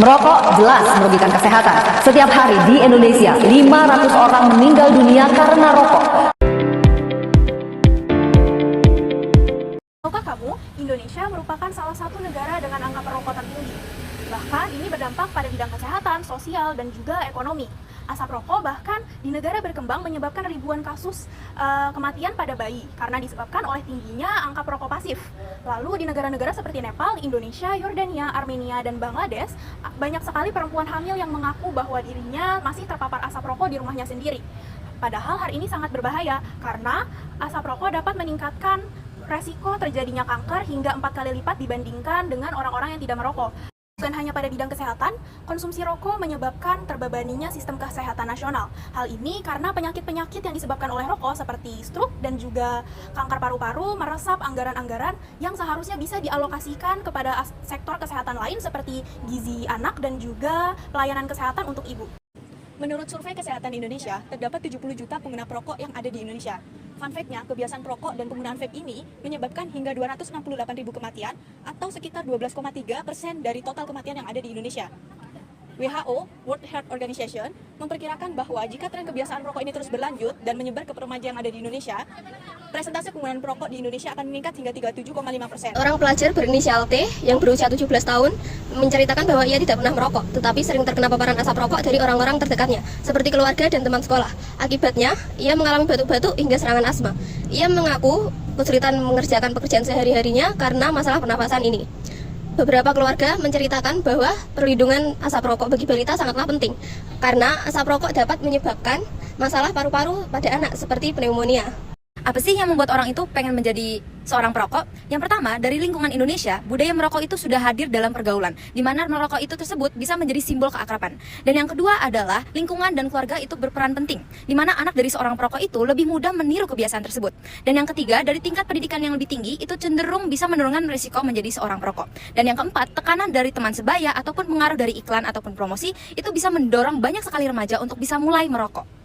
Merokok jelas merugikan kesehatan. Setiap hari di Indonesia, 500 orang meninggal dunia karena rokok. Tahukah kamu, Indonesia merupakan salah satu negara dengan angka perokok tertinggi. Bahkan ini berdampak pada bidang kesehatan, sosial, dan juga ekonomi. Asap rokok bahkan di negara berkembang menyebabkan ribuan kasus kematian pada bayi karena disebabkan oleh tingginya angka perokok pasif. Lalu di negara-negara seperti Nepal, Indonesia, Yordania, Armenia, dan Bangladesh, banyak sekali perempuan hamil yang mengaku bahwa dirinya masih terpapar asap rokok di rumahnya sendiri. Padahal hal ini sangat berbahaya karena asap rokok dapat meningkatkan resiko terjadinya kanker hingga 4 kali lipat dibandingkan dengan orang-orang yang tidak merokok. Bukan hanya pada bidang kesehatan, konsumsi rokok menyebabkan terbebaninya sistem kesehatan nasional. Hal ini karena penyakit-penyakit yang disebabkan oleh rokok seperti stroke dan juga kanker paru-paru meresap anggaran-anggaran yang seharusnya bisa dialokasikan kepada sektor kesehatan lain seperti gizi anak dan juga pelayanan kesehatan untuk ibu. Menurut survei kesehatan Indonesia, terdapat 70 juta pengguna perokok yang ada di Indonesia. Fun fact-nya, kebiasaan perokok dan penggunaan vape ini menyebabkan hingga 268.000 kematian atau sekitar 12,3% dari total kematian yang ada di Indonesia. WHO, World Health Organization, memperkirakan bahwa jika tren kebiasaan perokok ini terus berlanjut dan menyebar ke remaja yang ada di Indonesia, presentase penggunaan perokok di Indonesia akan meningkat hingga 37,5%. Orang pelajar berinisial T yang berusia 17 tahun menceritakan bahwa ia tidak pernah merokok, tetapi sering terkena paparan asap rokok dari orang-orang terdekatnya, seperti keluarga dan teman sekolah. Akibatnya, ia mengalami batuk-batuk hingga serangan asma. Ia mengaku kesulitan mengerjakan pekerjaan sehari-harinya karena masalah pernafasan ini. Beberapa keluarga menceritakan bahwa perlindungan asap rokok bagi balita sangatlah penting, karena asap rokok dapat menyebabkan masalah paru-paru pada anak seperti pneumonia. Apa sih yang membuat orang itu pengen menjadi seorang perokok? Yang pertama, dari lingkungan Indonesia, budaya merokok itu sudah hadir dalam pergaulan, di mana merokok itu tersebut bisa menjadi simbol keakraban. Dan yang kedua adalah lingkungan dan keluarga itu berperan penting, di mana anak dari seorang perokok itu lebih mudah meniru kebiasaan tersebut. Dan yang ketiga, dari tingkat pendidikan yang lebih tinggi, itu cenderung bisa menurunkan risiko menjadi seorang perokok. Dan yang keempat, tekanan dari teman sebaya ataupun pengaruh dari iklan ataupun promosi, itu bisa mendorong banyak sekali remaja untuk bisa mulai merokok.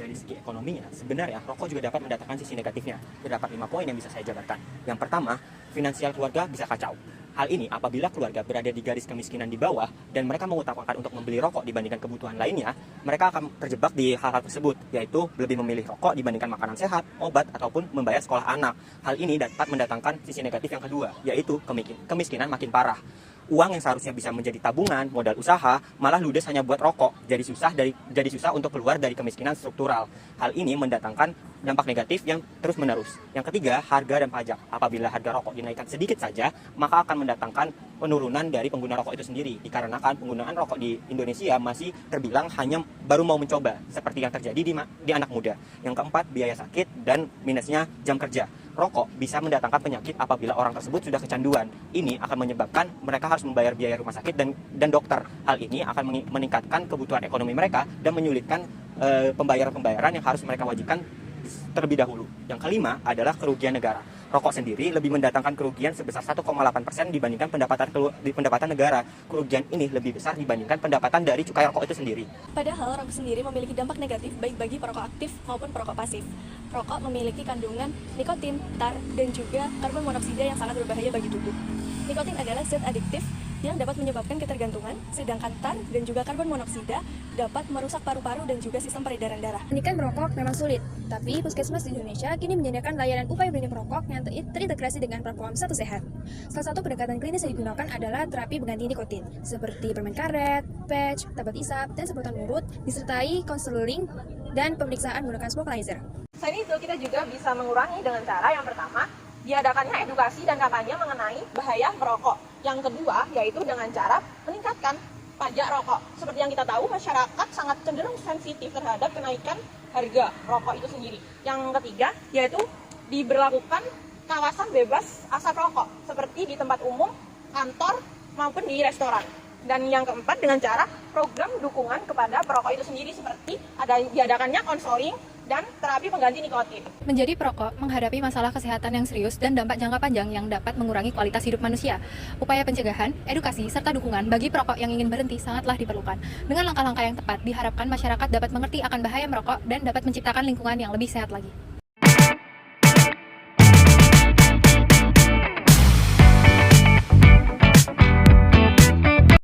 Dari segi ekonominya, sebenarnya rokok juga dapat mendatangkan sisi negatifnya. Terdapat 5 poin yang bisa saya jabarkan. Yang pertama, finansial keluarga bisa kacau. Hal ini apabila keluarga berada di garis kemiskinan di bawah dan mereka mengutamakan untuk membeli rokok dibandingkan kebutuhan lainnya, mereka akan terjebak di hal-hal tersebut, yaitu lebih memilih rokok dibandingkan makanan sehat, obat, ataupun membayar sekolah anak. Hal ini dapat mendatangkan sisi negatif yang kedua, yaitu kemiskinan makin parah. Uang yang seharusnya bisa menjadi tabungan, modal usaha, malah ludes hanya buat rokok. Jadi susah untuk keluar dari kemiskinan struktural. Hal ini mendatangkan dampak negatif yang terus menerus. Yang ketiga, harga dan pajak. Apabila harga rokok dinaikkan sedikit saja, maka akan mendatangkan penurunan dari pengguna rokok itu sendiri. Dikarenakan penggunaan rokok di Indonesia masih terbilang hanya baru mau mencoba, seperti yang terjadi di anak muda. Yang keempat, biaya sakit dan minusnya jam kerja. Rokok bisa mendatangkan penyakit apabila orang tersebut sudah kecanduan. Ini akan menyebabkan mereka harus membayar biaya rumah sakit dan dokter. Hal ini akan meningkatkan kebutuhan ekonomi mereka dan menyulitkan pembayaran-pembayaran yang harus mereka wajibkan terlebih dahulu. Yang kelima adalah kerugian negara. Rokok sendiri lebih mendatangkan kerugian sebesar 1,8% dibandingkan pendapatan negara. Kerugian ini lebih besar dibandingkan pendapatan dari cukai rokok itu sendiri. Padahal rokok sendiri memiliki dampak negatif baik bagi perokok aktif maupun perokok pasif. Rokok memiliki kandungan nikotin, tar, dan juga karbon monoksida yang sangat berbahaya bagi tubuh. Nikotin adalah zat adiktif yang dapat menyebabkan ketergantungan, sedangkan tar dan juga karbon monoksida dapat merusak paru-paru dan juga sistem peredaran darah. Pendidikan merokok memang sulit, tapi Puskesmas di Indonesia kini menyediakan layanan upaya berhenti merokok yang terintegrasi dengan program Satu Sehat. Salah satu pendekatan klinis yang digunakan adalah terapi pengganti nikotin, seperti permen karet, patch, tablet isap, dan semprotan mulut, disertai konseling dan pemeriksaan menggunakan smoke laser. Selain itu, kita juga bisa mengurangi dengan cara yang pertama, diadakannya edukasi dan kampanye mengenai bahaya merokok. Yang kedua, yaitu dengan cara meningkatkan pajak rokok. Seperti yang kita tahu, masyarakat sangat cenderung sensitif terhadap kenaikan harga rokok itu sendiri. Yang ketiga, yaitu diberlakukan kawasan bebas asap rokok, seperti di tempat umum, kantor, maupun di restoran. Dan yang keempat, dengan cara program dukungan kepada perokok itu sendiri, seperti diadakannya konseling dan terapi pengganti nikotin. Menjadi perokok menghadapi masalah kesehatan yang serius dan dampak jangka panjang yang dapat mengurangi kualitas hidup manusia. Upaya pencegahan, edukasi, serta dukungan bagi perokok yang ingin berhenti sangatlah diperlukan. Dengan langkah-langkah yang tepat, diharapkan masyarakat dapat mengerti akan bahaya merokok dan dapat menciptakan lingkungan yang lebih sehat lagi.